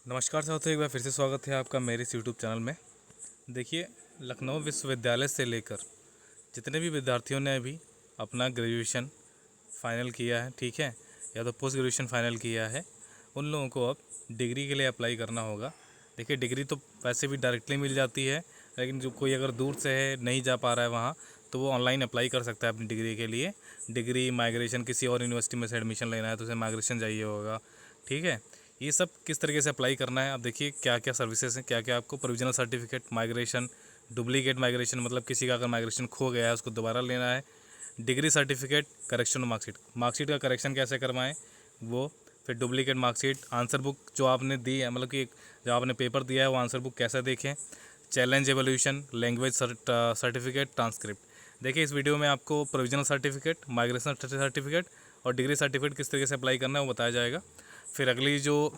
नमस्कार साथियों, एक बार फिर से स्वागत है आपका मेरे इस यूट्यूब चैनल में। देखिए, लखनऊ विश्वविद्यालय से लेकर जितने भी विद्यार्थियों ने अभी अपना ग्रेजुएशन फाइनल किया है, ठीक है, या तो पोस्ट ग्रेजुएशन फाइनल किया है, उन लोगों को अब डिग्री के लिए अप्लाई करना होगा। देखिए, डिग्री तो वैसे भी डायरेक्टली मिल जाती है, लेकिन जो कोई अगर दूर से है, नहीं जा पा रहा है वहाँ, तो वो ऑनलाइन अप्लाई कर सकता है अपनी डिग्री के लिए। डिग्री माइग्रेशन, किसी और यूनिवर्सिटी में से एडमिशन लेना है तो उसे माइग्रेशन चाहिए होगा, ठीक है। ये सब किस तरीके से अप्लाई करना है, आप देखिए क्या क्या सर्विसेज हैं, क्या क्या आपको provisional certificate, migration, duplicate migration मतलब किसी का अगर माइग्रेशन खो गया है उसको दोबारा लेना है, degree certificate, correction marksheet, marksheet का करेक्शन कैसे करवाएं वो, फिर डुप्लीकेट मार्कशीट, आंसर बुक जो आपने दी है, मतलब कि जो आपने पेपर दिया है वो आंसर बुक कैसे देखें, challenge evolution, language certificate, transcript. देखिए, इस वीडियो में आपको प्रोविजनल सर्टिफिकेट, माइग्रेशन सर्टिफिकेट और डिग्री सर्टिफिकेट किस तरीके से अप्लाई करना है वो बताया जाएगा। फिर अगली जो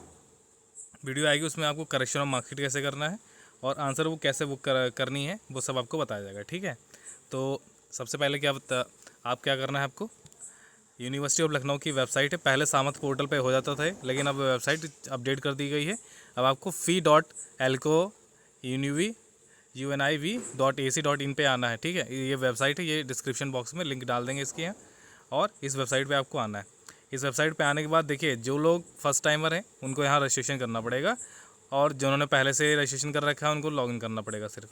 वीडियो आएगी उसमें आपको करेक्शन ऑफ मार्कशीट कैसे करना है और आंसर बुक कैसे बुक करनी है वो सब आपको बताया जाएगा, ठीक है। तो सबसे पहले आप क्या करना है, आपको यूनिवर्सिटी ऑफ लखनऊ की वेबसाइट है, पहले सामत पोर्टल पे हो जाता था लेकिन अब वेबसाइट अपडेट कर दी गई है। अब आपको fee.alco.univ.ac.in पे आना है, ठीक है। ये वेबसाइट है, ये डिस्क्रिप्शन बॉक्स में लिंक डाल देंगे इसके यहाँ, और इस वेबसाइट पे आपको आना है। इस वेबसाइट पे आने के बाद देखिए, जो लोग फर्स्ट टाइमर हैं उनको यहाँ रजिस्ट्रेशन करना पड़ेगा, और जिन्होंने पहले से रजिस्ट्रेशन कर रखा है उनको लॉगिन करना पड़ेगा सिर्फ,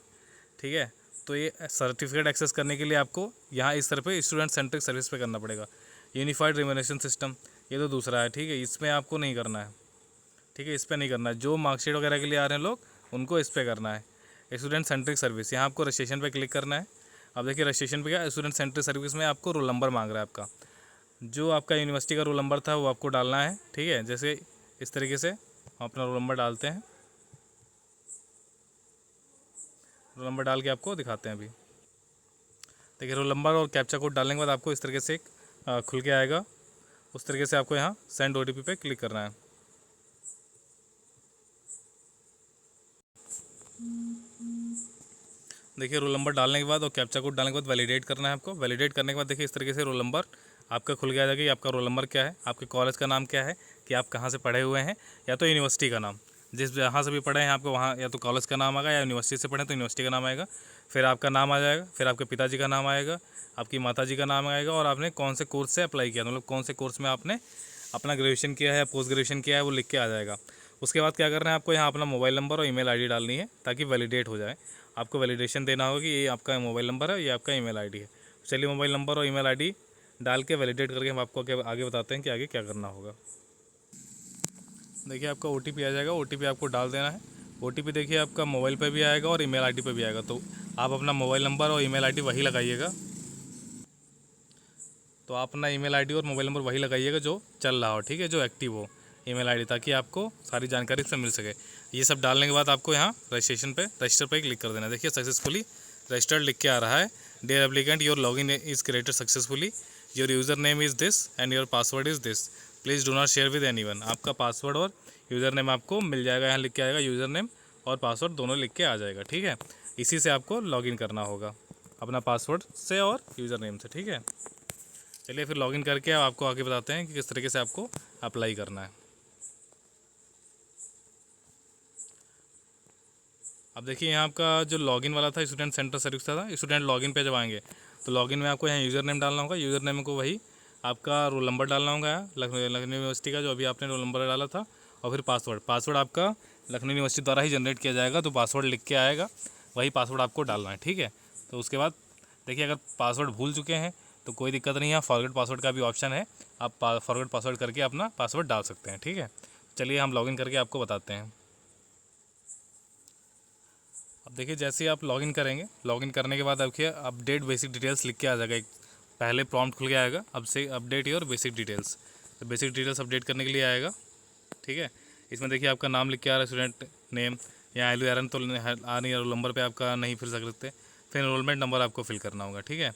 ठीक है। तो ये सर्टिफिकेट एक्सेस करने के लिए आपको यहाँ इस तरह पे स्टूडेंट सेंट्रिक सर्विस पे करना पड़ेगा। यूनिफाइड रिम्यूनरेशन सिस्टम, ये तो दूसरा है, ठीक है, इसमें आपको नहीं करना है, ठीक है, इस पर नहीं करना है। जो मार्कशीट वगैरह के लिए आ रहे हैं लोग, उनको इस पर करना है। स्टूडेंट सेंट्रिक सर्विस, यहाँ आपको रजिस्ट्रेशन पे क्लिक करना है। अब देखिए, रजिस्ट्रेशन पे क्या, स्टूडेंट सेंट्रिक सर्विस में आपको रोल नंबर मांग रहा है आपका, जो आपका यूनिवर्सिटी का रोल नंबर था वो आपको डालना है, ठीक है। जैसे इस तरीके से हम अपना रोल नंबर डालते हैं, रोल नंबर डाल के आपको दिखाते हैं अभी। देखिए, रोल नंबर और कैप्चा कोड डालने के बाद आपको इस तरीके से एक खुल के आएगा। उस तरीके से आपको यहाँ सेंड ओटीपी पे क्लिक करना है। देखिए, रोल नंबर डालने के बाद और कैप्चा कोड डालने के बाद वैलिडेट करना है आपको। वैलिडेट करने के बाद देखिए, इस तरीके से रोल नंबर आपका खुल गया जाएगा कि आपका रोल नंबर क्या है, आपके कॉलेज का नाम क्या है, कि आप कहाँ से पढ़े हुए हैं, या तो यूनिवर्सिटी का नाम, जिस जहाँ से भी पढ़े हैं आपको वहाँ या तो कॉलेज का नाम आएगा, या यूनिवर्सिटी से पढ़े तो यूनिवर्सिटी का नाम आएगा। फिर आपका नाम आ जाएगा, फिर आपके पिताजी का नाम आएगा, आपकी माताजी का नाम आएगा, और आपने कौन से कोर्स से अप्लाई किया, मतलब कौन से कोर्स में आपने अपना ग्रेजुएशन किया है या पोस्ट ग्रेजुएशन किया है वो लिख के आ जाएगा। उसके बाद क्या करना है, आपको यहाँ अपना मोबाइल नंबर और ईमेल आईडी डालनी है ताकि वैलिडेट हो जाए। आपको वैलिडेशन देना होगा कि ये आपका मोबाइल नंबर है, ये आपका ईमेल आईडी है। चलिए, मोबाइल नंबर और ईमेल आईडी डाल के वैलिडेट करके हम आपको आगे बताते हैं कि आगे क्या करना होगा। देखिए, आपका ओटीपी आ जाएगा, ओटीपी आपको डाल देना है। ओटीपी देखिए आपका मोबाइल पे भी आएगा और ईमेल आईडी पे भी आएगा, तो आप अपना मोबाइल नंबर और ईमेल आईडी वही लगाइएगा। तो आप अपना ईमेल आईडी और मोबाइल नंबर वही लगाइएगा जो चल रहा हो, ठीक है, जो एक्टिव हो ईमेल आईडी, ताकि आपको सारी जानकारी इससे मिल सके। ये सब डालने के बाद आपको यहाँ रजिस्टर पे क्लिक कर देना है। देखिए, सक्सेसफुली रजिस्टर्ड लिख के आ रहा है। Dear applicant, your login is created successfully, your user name is this and your password is this, please do not share with anyone. आपका पासवर्ड और यूज़र नेम आपको मिल जाएगा, यहाँ लिख के आएगा, यूज़र नेम और पासवर्ड दोनों लिख के आ जाएगा, ठीक है। इसी से आपको लॉगिन करना होगा, अपना पासवर्ड से और यूज़र नेम से, ठीक है। चलिए, फिर लॉगिन करके आपको आगे बताते हैं कि किस तरीके से आपको अप्लाई करना है। अब देखिए, यहाँ आपका जो लॉगिन वाला था, स्टूडेंट सेंटर सर्विस था, स्टूडेंट लॉगिन पे जब आएंगे तो लॉगिन में आपको यहाँ यूज़र नेम डालना होगा। यूज़र नेम को वही आपका रोल नंबर डालना होगा, लखनऊ यूनिवर्सिटी का जो अभी आपने रोल नंबर डाला था, और फिर पासवर्ड आपका लखनऊ यूनिवर्सिटी द्वारा ही जनरेट किया जाएगा, तो पासवर्ड लिख के आएगा, वही पासवर्ड आपको डालना है, ठीक है। तो उसके बाद देखिए, अगर पासवर्ड भूल चुके हैं तो कोई दिक्कत नहीं है, फॉरगेट पासवर्ड का भी ऑप्शन है, आप फॉरगेट पासवर्ड करके अपना पासवर्ड डाल सकते हैं, ठीक है। चलिए, हम लॉगिन करके आपको बताते हैं। अब देखिए, जैसे ही आप लॉगिन करेंगे, लॉगिन करने के बाद देखिए अपडेट बेसिक डिटेल्स लिख के आ जाएगा, एक पहले प्रॉम्प्ट खुल के आएगा, अब से अपडेट योर बेसिक डिटेल्स, तो बेसिक डिटेल्स अपडेट करने के लिए आएगा, ठीक है। इसमें देखिए आपका नाम लिख के आ रहा है, स्टूडेंट नेम, या एल तो आ नहीं, रोल नंबर पे आपका नहीं फिल सकते। फिर एनरोलमेंट नंबर आपको फिल करना होगा, ठीक है।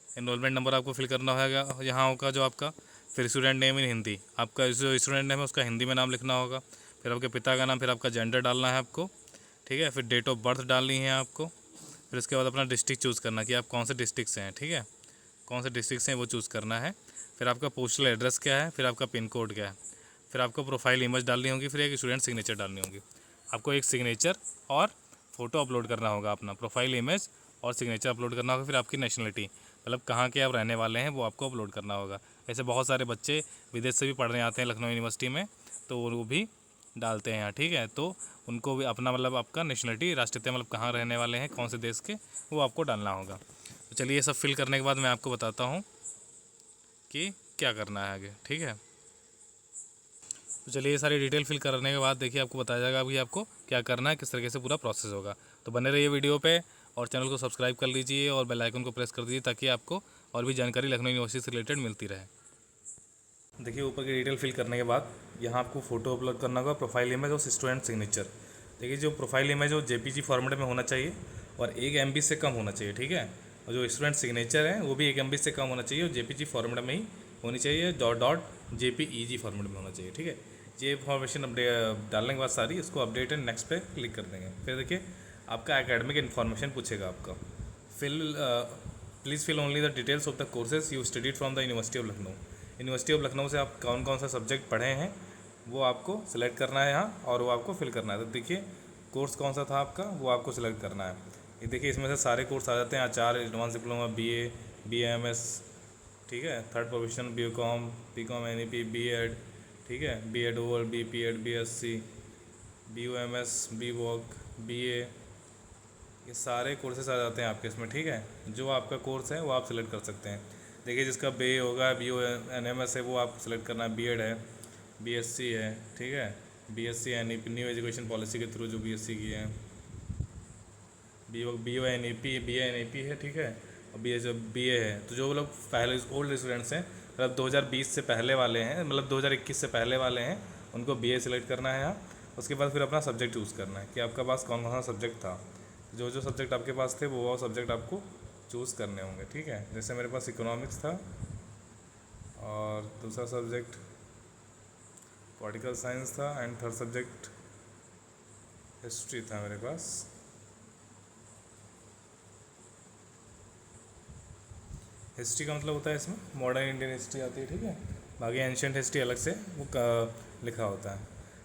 एनरोलमेंट नंबर आपको फिल करना होगा, यहाँ होगा जो आपका। फिर स्टूडेंट नेम इन हिंदी, आपका जो स्टूडेंट नेम है उसका हिंदी में नाम लिखना होगा। फिर आपके पिता का नाम, फिर आपका जेंडर डालना है आपको, ठीक है। फिर डेट ऑफ बर्थ डालनी है आपको। फिर उसके बाद अपना डिस्ट्रिक्ट चूज़ करना कि आप कौन से डिस्ट्रिक्ट से हैं, ठीक है, कौन से डिस्ट्रिक्ट से हैं वो चूज़ करना है। फिर आपका पोस्टल एड्रेस क्या है, फिर आपका पिन कोड क्या है। फिर आपको प्रोफाइल इमेज डालनी होगी, फिर एक स्टूडेंट सिग्नेचर डालनी होगी। आपको एक सिग्नेचर और फ़ोटो अपलोड करना होगा, अपना प्रोफाइल इमेज और सिग्नेचर अपलोड करना होगा। फिर आपकी नेशनलिटी, मतलब कहाँ के आप रहने वाले हैं, वो आपको अपलोड करना होगा। ऐसे बहुत सारे बच्चे विदेश से भी पढ़ने आते हैं लखनऊ यूनिवर्सिटी में, तो वो भी डालते हैं यहाँ, ठीक है। तो उनको भी अपना मतलब आपका नेशनलिटी, राष्ट्रीयता, मतलब कहाँ रहने वाले हैं, कौन से देश के, वो आपको डालना होगा। तो चलिए ये सब फिल करने के बाद मैं आपको बताता हूँ कि क्या करना है आगे, ठीक है। तो चलिए ये सारी डिटेल फिल करने के बाद देखिए आपको बताया जाएगा अभी आपको क्या करना है, किस तरीके से पूरा प्रोसेस होगा। तो बने रहिए वीडियो पे और चैनल को सब्सक्राइब कर लीजिए और बेल आइकन को प्रेस कर दीजिए, ताकि आपको और भी जानकारी लखनऊ यूनिवर्सिटी से रिलेटेड मिलती रहे। देखिए ऊपर की डिटेल फिल करने के बाद यहाँ आपको फ़ोटो अपलोड करना होगा, प्रोफाइल इमेज और स्टूडेंट सिग्नेचर। देखिए जो प्रोफाइल इमेज है वो JPG फॉर्मेट में होना चाहिए और 1 MB से कम होना चाहिए, ठीक है। और जो स्टूडेंट सिग्नेचर है वो भी 1 MB से कम होना चाहिए और JPG फॉर्मेट में ही होनी चाहिए, .jpeg फॉर्मेट में होना चाहिए, ठीक है। ये इन्फॉर्मेशन अपडेट डालने के बाद सारी इसको अपडेट एंड नेक्स्ट पे क्लिक कर देंगे। फिर देखिए आपका एकेडमिक इन्फॉर्मेशन पूछेगा आपका, please fill only the details of the courses you studied from the university of Lucknow. University of Lucknow से आप कौन कौन सा सब्जेक्ट पढ़े हैं वो आपको सिलेक्ट करना है यहाँ और वो आपको फिल करना है। तो देखिए कोर्स कौन सा था आपका वो आपको सिलेक्ट करना है। ये देखिए इसमें से सारे कोर्स आ जाते हैं, आचार्य, एडवांस डिप्लोमा, BA, BAMS, ठीक है, third professional, BCom, NEP, B.Ed, ठीक है, B.Ed Oval, B.Ped, BSc, BOMS, BVoc, BA, ये सारे कोर्सेस आ जाते हैं आपके इसमें, ठीक है। जो आपका कोर्स है वो आप सिलेक्ट कर सकते हैं। देखिए जिसका BA होगा, BONMS है, वो आप सिलेक्ट करना है। B.Ed है, BSc है, ठीक है, BSc NEP new education policy के थ्रू जो BSc किए हैं, BONEP है, ठीक है। और BA है, तो जो लोग पहले ओल्ड स्टूडेंट्स हैं, मतलब 2020 से पहले वाले हैं, मतलब 2021 से पहले वाले हैं, उनको BA सिलेक्ट करना है यहाँ। उसके बाद फिर अपना सब्जेक्ट चूज़ करना है कि आपका पास कौन कौन सा सब्जेक्ट था। जो जो सब्जेक्ट आपके पास थे वो सब्जेक्ट आपको चूज़ करने होंगे, ठीक है। जैसे मेरे पास इकोनॉमिक्स था और दूसरा सब्जेक्ट पॉलिटिकल साइंस था एंड थर्ड सब्जेक्ट हिस्ट्री था मेरे पास। हिस्ट्री का मतलब होता है इसमें मॉडर्न इंडियन हिस्ट्री आती है, ठीक है। बाकी एंशियंट हिस्ट्री अलग से वो लिखा होता है।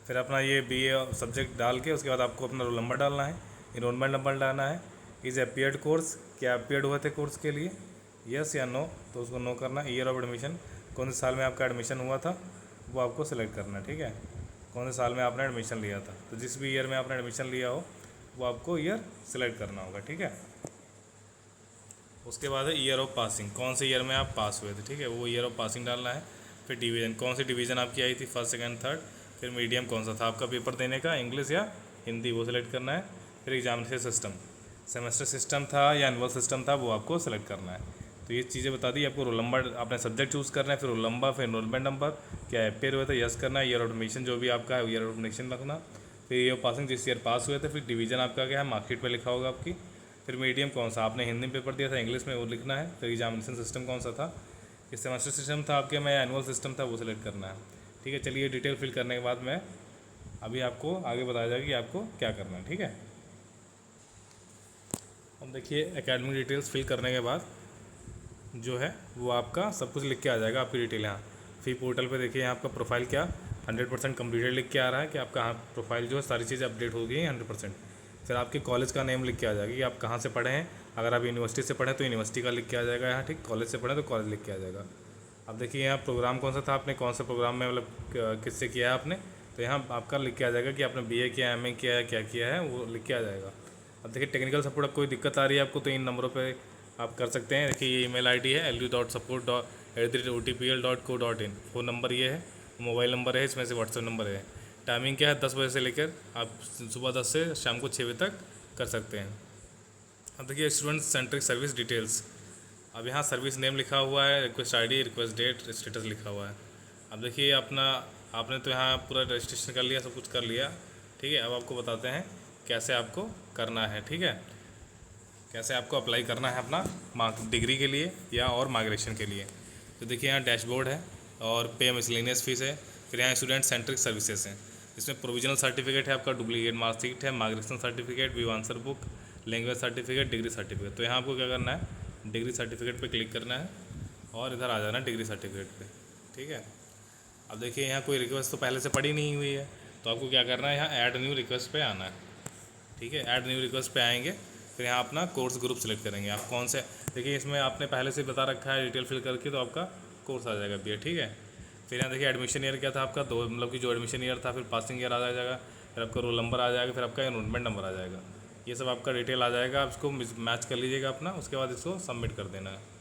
फिर अपना ये BA सब्जेक्ट डाल के उसके बाद आपको अपना रोल नंबर डालना है, इनरोलमेंट नंबर डालना है, इज़ अपीयर्ड कोर्स, क्या अपीयर्ड हुए थे कोर्स के लिए, यस या नो, तो उसको नो करना। ईयर ऑफ एडमिशन, कौन से साल में आपका एडमिशन हुआ था वो आपको सिलेक्ट करना है, ठीक है। कौन से साल में आपने एडमिशन लिया था, तो जिस भी ईयर में आपने एडमिशन लिया हो वो आपको ईयर सिलेक्ट करना होगा, ठीक है। उसके बाद है ईयर ऑफ पासिंग, कौन से ईयर में आप पास हुए थे, ठीक है, वो ईयर ऑफ पासिंग डालना है। फिर डिवीज़न, कौन सी डिवीज़न आपकी आई थी, फर्स्ट, सेकंड, थर्ड। फिर मीडियम कौन सा था आपका पेपर देने का, इंग्लिश या हिंदी, वो सिलेक्ट करना है। फिर एग्जामिनेशन सिस्टम, सेमेस्टर सिस्टम था या एनुअल सिस्टम था, वो आपको सेलेक्ट करना है। तो ये चीज़ें बता दी आपको। रोल नंबर, आपने सब्जेक्ट चूज़ करना है, फिर रोल नंबर, फिर एनरोलमेंट नंबर, क्या अपेयर हुए थे, यस करना है। ईयर ऑफ एडमिशन जो भी आपका है ईयर ऑफ एडमिशन रखना। फिर ईयर ऑफ पासिंग, जिस ईयर पास हुए थे। फिर डिवीज़न आपका क्या है, मार्कशीट पर लिखा होगा आपकी। फिर मीडियम कौन सा, आपने हिंदी में पेपर दिया था, इंग्लिश में, वो लिखना है। फिर एग्जामिनेशन सिस्टम कौन सा था, इस सेमेस्टर सिस्टम था आपके में, एनुअल सिस्टम था, वो सिलेक्ट करना है, ठीक है। चलिए डिटेल फिल करने के बाद मैं अभी आपको आगे बताया जाएगा कि आपको क्या करना है, ठीक है। अब देखिए एकेडमिक डिटेल्स फिल करने के बाद जो है वो आपका सब कुछ लिख के आ जाएगा, आपकी डिटेल यहाँ फी पोर्टल पे। देखिए यहाँ आपका प्रोफाइल क्या 100% कम्प्लीटेड लिख के आ रहा है कि आपका प्रोफाइल जो है सारी चीज़ें अपडेट हो गई है 100%। फिर आपके कॉलेज का नेम लिख के आ जाएगा कि आप कहाँ से पढ़े हैं। अगर आप यूनिवर्सिटी से पढ़े तो यूनिवर्सिटी का लिख के आ जाएगा यहाँ, ठीक। कॉलेज से पढ़े तो कॉलेज लिख के आ जाएगा। अब देखिए यहाँ प्रोग्राम कौन सा था, आपने कौन सा प्रोग्राम में मतलब किससे किया है आपने, तो यहाँ आपका लिख के आ जाएगा कि आपने BA किया, MA किया है, क्या किया है, वो लिख के आ जाएगा। अब देखिए टेक्निकल सपोर्ट, अब कोई दिक्कत आ रही है आपको तो इन नंबरों पे आप कर सकते हैं। देखिए ये ईमेल ID है lu.support@otpl.co.in, फ़ोन नंबर ये है, मोबाइल नंबर है, इसमें से व्हाट्सएप नंबर है। टाइमिंग क्या है, 10 बजे से लेकर आप सुबह 10 से शाम को 6 बजे तक कर सकते हैं। अब देखिए स्टूडेंट सेंट्रिक सर्विस डिटेल्स, अब यहाँ सर्विस नेम लिखा हुआ है, request ID, request date, status लिखा हुआ है। अब देखिए आपने तो यहाँ पूरा रजिस्ट्रेशन कर लिया, सब कुछ कर लिया, ठीक है। अब आपको बताते हैं कैसे आपको करना है, ठीक है, कैसे आपको अप्लाई करना है अपना डिग्री के लिए या और माइग्रेशन के लिए। तो देखिए यहाँ डैशबोर्ड है और पे मिसलेनियस फीस है। फिर यहाँ स्टूडेंट सेंट्रिक सर्विसेज हैं, इसमें प्रोविजनल सर्टिफिकेट है आपका, डुप्लीकेट मार्कशीट है, migration certificate, view answer book, language certificate, degree certificate. तो यहाँ आपको क्या करना है, डिग्री सर्टिफिकेट पे क्लिक करना है और इधर आ जाना है डिग्री सर्टिफिकेट पे, ठीक है। अब देखिए यहाँ कोई रिक्वेस्ट तो पहले से पड़ी नहीं हुई है, तो आपको क्या करना है, यहाँ ऐड न्यू रिक्वेस्ट पे आना है। ठीक है, ऐड न्यू रिक्वेस्ट पे आएंगे, फिर यहाँ अपना कोर्स ग्रुप सेलेक्ट करेंगे। आप कौन से, देखिए इसमें आपने पहले से बता रखा है डिटेल फिल करके, तो आपका कोर्स आ जाएगा भैया। ठीक है, फिर यहाँ देखिए एडमिशन ईयर क्या था आपका, दो मतलब कि जो एडमिशन ईयर था, फिर पासिंग ईयर आ जाएगा, फिर आपका रोल नंबर आ जाएगा, फिर आपका एनरोलमेंट नंबर आ जाएगा। ये सब आपका डिटेल आ जाएगा, आप इसको मैच कर लीजिएगा अपना, उसके बाद इसको सबमिट कर देना है।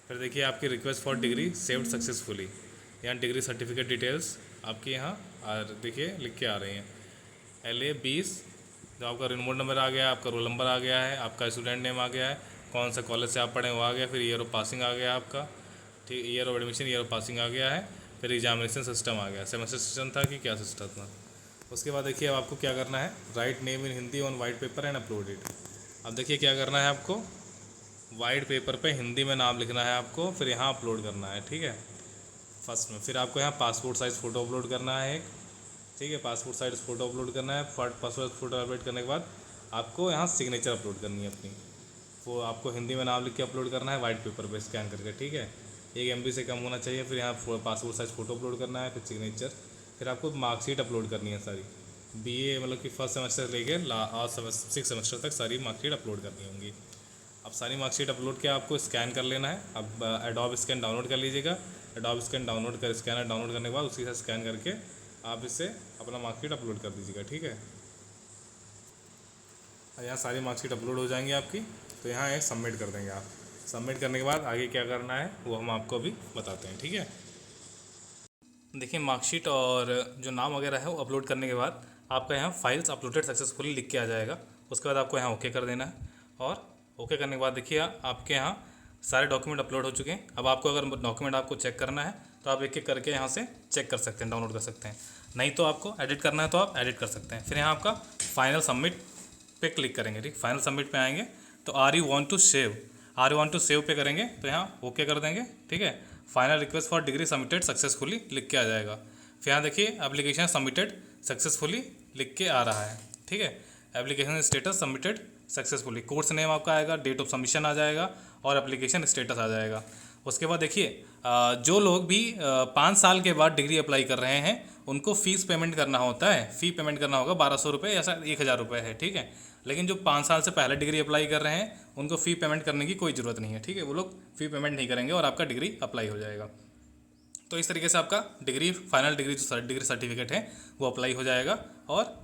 फिर देखिए आपकी request for degree saved successfully, यहाँ डिग्री सर्टिफिकेट डिटेल्स आपकी यहाँ देखिए लिख के आ रही हैं। LA 20, जो आपका रिमोट नंबर आ गया, आपका रोल नंबर आ गया है, आपका स्टूडेंट नेम आ गया है, कौन सा कॉलेज से आप पढ़े वो आ गया, फिर ईयर ऑफ पासिंग आ गया आपका, ठीक, year of admission, year of passing आ गया है, फिर एग्जामिनेशन सिस्टम आ गया, सेमेस्टर सिस्टम था कि क्या सिस्टम था। उसके बाद देखिए अब आपको क्या करना है, write name in Hindi on white paper and upload it. अब देखिए क्या करना है आपको, वाइट पेपर पे हिंदी में नाम लिखना है आपको, फिर यहाँ अपलोड करना है। ठीक है, फर्स्ट में फिर आपको यहाँ पासपोर्ट साइज़ फ़ोटो अपलोड करना है एक। ठीक है, पासपोर्ट साइज़ फ़ोटो अपलोड करना है। पासपोर्ट फ़ोटो अपलोड करने के बाद आपको यहाँ सिग्नेचर अपलोड करनी है अपनी, वो आपको हिंदी में नाम लिख के अपलोड करना है वाइट पेपर पे स्कैन करके। ठीक है, 1 MB से कम होना चाहिए। फिर यहाँ पासपोर्ट साइज़ फ़ोटो अपलोड करना है, फिर सिग्नेचर, फिर आपको मार्कशीट अपलोड करनी है सारी, BA मतलब कि फर्स्ट सेमेस्टर से लेकर 6 सेमेस्टर तक सारी मार्कशीट अपलोड करनी होंगी। अब सारी मार्कशीट अपलोड के आपको स्कैन कर लेना है। अब एडोब स्कैन डाउनलोड कर लीजिएगा। एडोब स्कैन डाउनलोड कर, स्कैनर डाउनलोड करने के बाद उसी से स्कैन करके आप इससे अपना मार्कशीट अपलोड कर दीजिएगा। ठीक है, यहाँ सारी मार्कशीट अपलोड हो जाएंगी आपकी, तो यहाँ एक सबमिट कर देंगे आप। सबमिट करने के बाद आगे क्या करना है वो हम आपको अभी बताते हैं। ठीक है, देखिए मार्कशीट और जो नाम वगैरह है वो अपलोड करने के बाद आपका यहाँ फाइल्स अपलोडेड सक्सेसफुली लिख के आ जाएगा। उसके बाद आपको यहाँ ओके कर देना है, और ओके करने के बाद देखिए आपके यहाँ सारे डॉक्यूमेंट अपलोड हो चुके हैं। अब आपको अगर डॉक्यूमेंट आपको चेक करना है तो आप एक एक करके यहाँ से चेक कर सकते हैं, डाउनलोड कर सकते हैं। नहीं तो आपको एडिट करना है तो आप एडिट कर सकते हैं। फिर यहाँ आपका फाइनल सबमिट पे क्लिक करेंगे। ठीक, फाइनल सबमिट पे आएंगे तो are you want to save पे करेंगे तो यहाँ ओके कर देंगे। ठीक है, final request for degree submitted successfully लिख के आ जाएगा। फिर यहाँ देखिए एप्लीकेशन सबमिटेड सक्सेसफुली लिख के आ रहा है। ठीक है, application status submitted successfully, course name आपका आएगा, डेट ऑफ सबमिशन आ जाएगा और एप्लीकेशन स्टेटस आ जाएगा। उसके बाद देखिए जो लोग भी 5 साल के बाद डिग्री अप्लाई कर रहे हैं उनको फ़ीस पेमेंट करना होता है। फ़ी पेमेंट करना होगा 1200 रुपये या शायद 1000 रुपये है। ठीक है, लेकिन जो 5 साल से पहले डिग्री अप्लाई कर रहे हैं उनको फ़ी पेमेंट करने की कोई ज़रूरत नहीं है। ठीक है, वो लोग फ़ी पेमेंट नहीं करेंगे और आपका डिग्री अप्लाई हो जाएगा। तो इस तरीके से आपका डिग्री फाइनल डिग्री जो डिग्री सर्टिफिकेट है वो अप्लाई हो जाएगा, और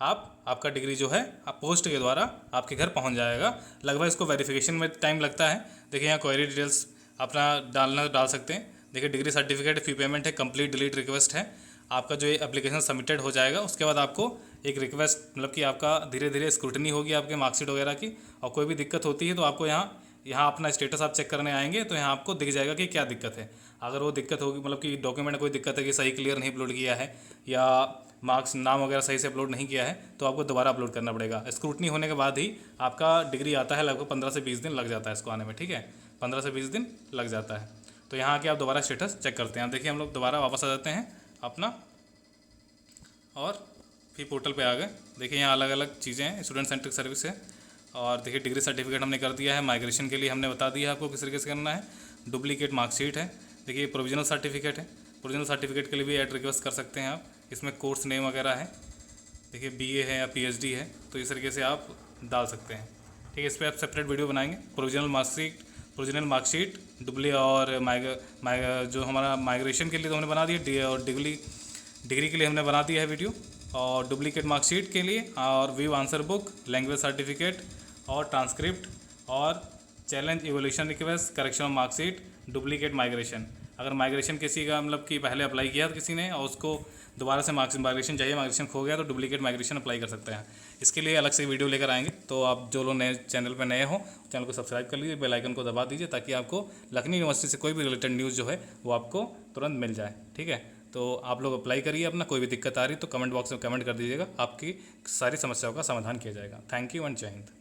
आपका डिग्री जो है आप पोस्ट के द्वारा आपके घर पहुंच जाएगा। लगभग इसको वेरिफिकेशन में टाइम लगता है। देखिए यहाँ क्वेरी डिटेल्स अपना डाल सकते हैं। देखिए डिग्री सर्टिफिकेट, फ़ी पेमेंट है, कंप्लीट डिलीट रिक्वेस्ट है। आपका जो ये एप्लीकेशन सबमिटेड हो जाएगा उसके बाद आपको एक रिक्वेस्ट मतलब कि आपका धीरे धीरे स्क्रूटनी होगी आपके मार्कशीट वगैरह की, और कोई भी दिक्कत होती है तो आपको यहाँ अपना स्टेटस आप चेक करने आएंगे तो यहाँ आपको दिख जाएगा कि क्या दिक्कत है। अगर वो दिक्कत होगी मतलब कि डॉक्यूमेंट में कोई दिक्कत है कि सही क्लियर नहीं अपलोड किया है या मार्क्स नाम वगैरह सही से अपलोड नहीं किया है तो आपको दोबारा अपलोड करना पड़ेगा। स्क्रूटनी होने के बाद ही आपका डिग्री आता है। लगभग 15 से 20 दिन लग जाता है इसको आने में। ठीक है, 15 से 20 दिन लग जाता है। तो यहाँ आके आप दोबारा स्टेटस चेक करते हैं। आप देखिए हम लोग दोबारा वापस आ जाते हैं अपना, और फिर पोर्टल पे आ गए। देखिए यहाँ अलग अलग चीज़ें हैं, स्टूडेंट सेंट्रिक सर्विस है, और देखिए डिग्री सर्टिफिकेट हमने कर दिया है। माइग्रेशन के लिए हमने बता दिया है आपको किस तरीके से करना है। डुप्लीकेट मार्कशीट है। देखिए प्रोविजनल सर्टिफिकेट है, प्रोविजनल सर्टिफिकेट के लिए भी ऐड रिक्वेस्ट कर सकते हैं आप। इसमें कोर्स नेम वगैरह है, देखिए BA है या PhD है, तो इस तरीके से आप डाल सकते हैं। ठीक है, इस पर आप सेपरेट वीडियो बनाएंगे। प्रोविजनल मार्कशीट डुप्ली और जो हमारा माइग्रेशन के लिए तो हमने बना दिया, और डिग्री के लिए हमने बना दिया है वीडियो, और डुप्लीकेट मार्कशीट के लिए और view answer book, language certificate और ट्रांसक्रिप्ट और challenge evolution request, correction of marksheet, duplicate migration. अगर माइग्रेशन किसी का मतलब कि पहले अप्लाई किया किसी ने और उसको दोबारा से माइग्रेशन चाहिए, माइग्रेशन खो गया, तो डुप्लीकेट माइग्रेशन अप्लाई कर सकते हैं। इसके लिए अलग से वीडियो लेकर आएंगे। तो आप जो लोग नए चैनल पर नए हो चैनल को सब्सक्राइब कर लीजिए, बेल आइकन को दबा दीजिए ताकि आपको लखनऊ यूनिवर्सिटी से कोई भी रिलेटेड न्यूज़ जो है वो आपको तुरंत मिल जाए। ठीक है, तो आप लोग अप्लाई करिए अपना। कोई भी दिक्कत आ रही तो कमेंट बॉक्स में कमेंट कर दीजिएगा, आपकी सारी समस्याओं का समाधान किया जाएगा। थैंक यू एंड जय हिंद।